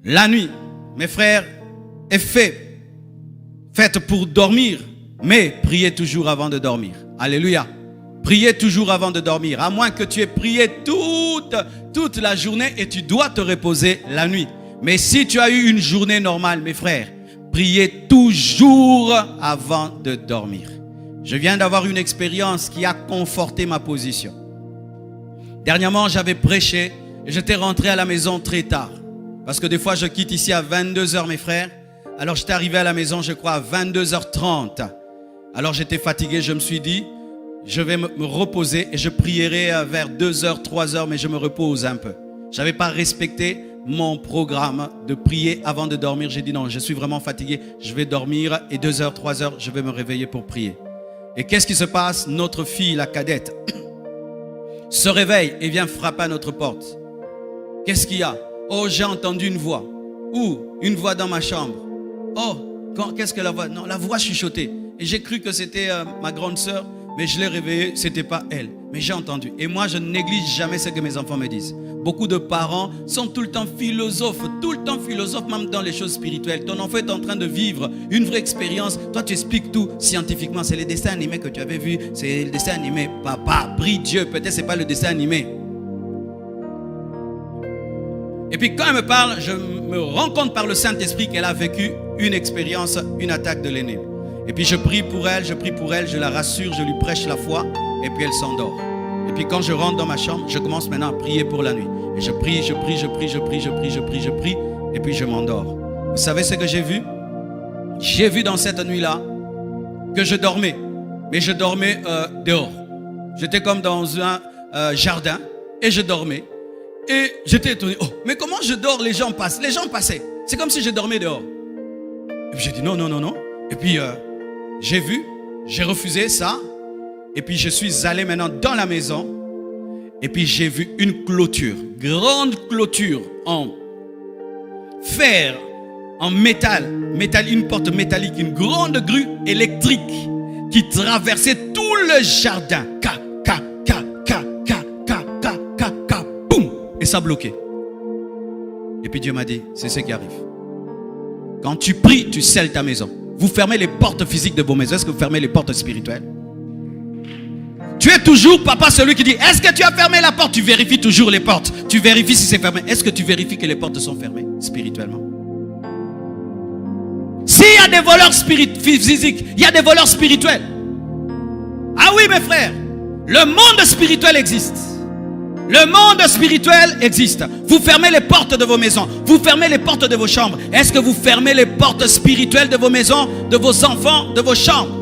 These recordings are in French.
La nuit, mes frères, est faite pour dormir, mais priez toujours avant de dormir. Alléluia. Priez toujours avant de dormir, à moins que tu aies prié toute la journée et tu dois te reposer la nuit. Mais si tu as eu une journée normale, mes frères, priez toujours avant de dormir. Je viens d'avoir une expérience qui a conforté ma position. Dernièrement, j'avais prêché et j'étais rentré à la maison très tard. Parce que des fois, je quitte ici à 22h, mes frères. Alors, j'étais arrivé à la maison, je crois, à 22h30. Alors, j'étais fatigué, je me suis dit, je vais me reposer et je prierai vers 2h, 3h, mais je me repose un peu. Je n'avais pas respecté mon programme de prier avant de dormir. J'ai dit non, je suis vraiment fatigué, je vais dormir et 2h, 3h, je vais me réveiller pour prier. Et qu'est-ce qui se passe? Notre fille, la cadette, se réveille et vient frapper à notre porte. Qu'est-ce qu'il y a? Oh, j'ai entendu une voix. Où? Une voix dans ma chambre. Oh, qu'est-ce que la voix? Non, la voix chuchotait. Et j'ai cru que c'était ma grande sœur, mais je l'ai réveillée, c'était pas elle. Mais j'ai entendu. Et moi, je ne néglige jamais ce que mes enfants me disent. Beaucoup de parents sont tout le temps philosophes, même dans les choses spirituelles. Ton enfant est en train de vivre une vraie expérience. Toi, tu expliques tout scientifiquement. C'est les dessins animés que tu avais vus. C'est le dessin animé. Papa, prie Dieu. Peut-être c'est pas le dessin animé. Et puis quand elle me parle, je me rends compte par le Saint-Esprit qu'elle a vécu une expérience, une attaque de l'ennemi. Et puis je prie pour elle, je la rassure, je lui prêche la foi. Et puis elle s'endort. Et puis quand je rentre dans ma chambre, je commence maintenant à prier pour la nuit. Et je prie. Et puis je m'endors. Vous savez ce que j'ai vu? J'ai vu dans cette nuit-là que je dormais. Mais je dormais dehors. J'étais comme dans un jardin. Et je dormais. Et j'étais étonné. Oh, mais comment je dors? Les gens passent. Les gens passaient. C'est comme si je dormais dehors. Et puis j'ai dit non. Et puis j'ai vu. J'ai refusé ça. Et puis je suis allé maintenant dans la maison. Et puis j'ai vu une clôture. Grande clôture en fer, en métal. Une porte métallique. Une grande grue électrique qui traversait tout le jardin. Boum! Et ça bloquait. Et puis Dieu m'a dit, c'est ce qui arrive. Quand tu pries, tu scelles ta maison. Vous fermez les portes physiques de vos maisons. Est-ce que vous fermez les portes spirituelles? Tu es toujours, papa, celui qui dit, est-ce que tu as fermé la porte? Tu vérifies toujours les portes. Tu vérifies si c'est fermé. Est-ce que tu vérifies que les portes sont fermées spirituellement? S'il y a des voleurs physiques, il y a des voleurs spirituels. Ah oui, mes frères, le monde spirituel existe. Le monde spirituel existe. Vous fermez les portes de vos maisons. Vous fermez les portes de vos chambres. Est-ce que vous fermez les portes spirituelles de vos maisons, de vos enfants, de vos chambres?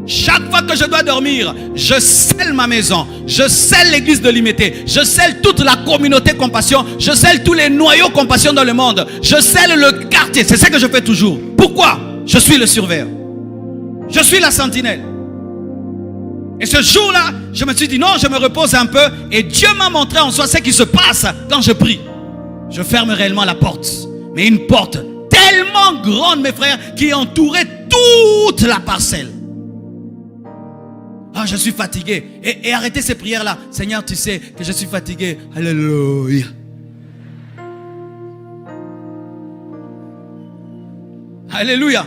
Chaque fois que je dois dormir, je scelle ma maison. Je scelle l'église de l'Imité. Je scelle toute la communauté compassion. Je scelle tous les noyaux compassion dans le monde. Je scelle le quartier. C'est ça que je fais toujours. Pourquoi? Je suis le surveillant. Je suis la sentinelle. Et ce jour-là, je me suis dit non, je me repose un peu. Et Dieu m'a montré en soi ce qui se passe quand je prie. Je ferme réellement la porte. Mais une porte tellement grande, mes frères, qui entourait toute la parcelle. Ah, je suis fatigué. Et arrêtez ces prières-là. Seigneur, tu sais que je suis fatigué. Alléluia. Alléluia.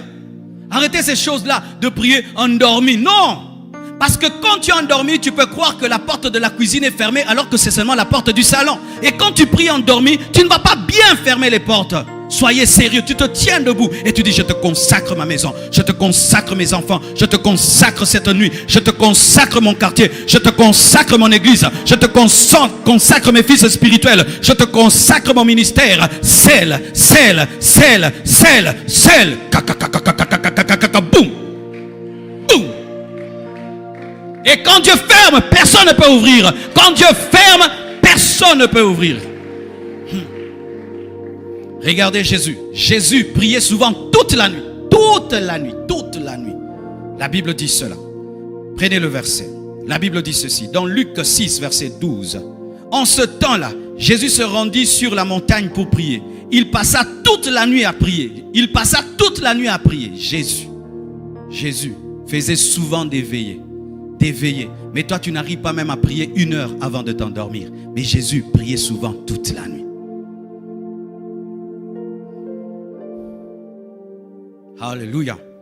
Arrêtez ces choses-là de prier endormi. Non. Parce que quand tu es endormi, tu peux croire que la porte de la cuisine est fermée alors que c'est seulement la porte du salon. Et quand tu pries endormi, tu ne vas pas bien fermer les portes. Soyez sérieux, tu te tiens debout et tu dis, je te consacre ma maison, je te consacre mes enfants, je te consacre cette nuit, je te consacre mon quartier, je te consacre mon église, je te consacre mes fils spirituels, je te consacre mon ministère. Scelle. Boum. Boum. Et quand Dieu ferme, personne ne peut ouvrir. Quand Dieu ferme, personne ne peut ouvrir. Regardez Jésus. Jésus priait souvent toute la nuit. Toute la nuit. Toute la nuit. La Bible dit cela. Prenez le verset. La Bible dit ceci. Dans Luc 6, verset 12. En ce temps-là, Jésus se rendit sur la montagne pour prier. Il passa toute la nuit à prier. Il passa toute la nuit à prier. Jésus faisait souvent des veillées. Des veillées. Mais toi, tu n'arrives pas même à prier 1 heure avant de t'endormir. Mais Jésus priait souvent toute la nuit. Alléluia.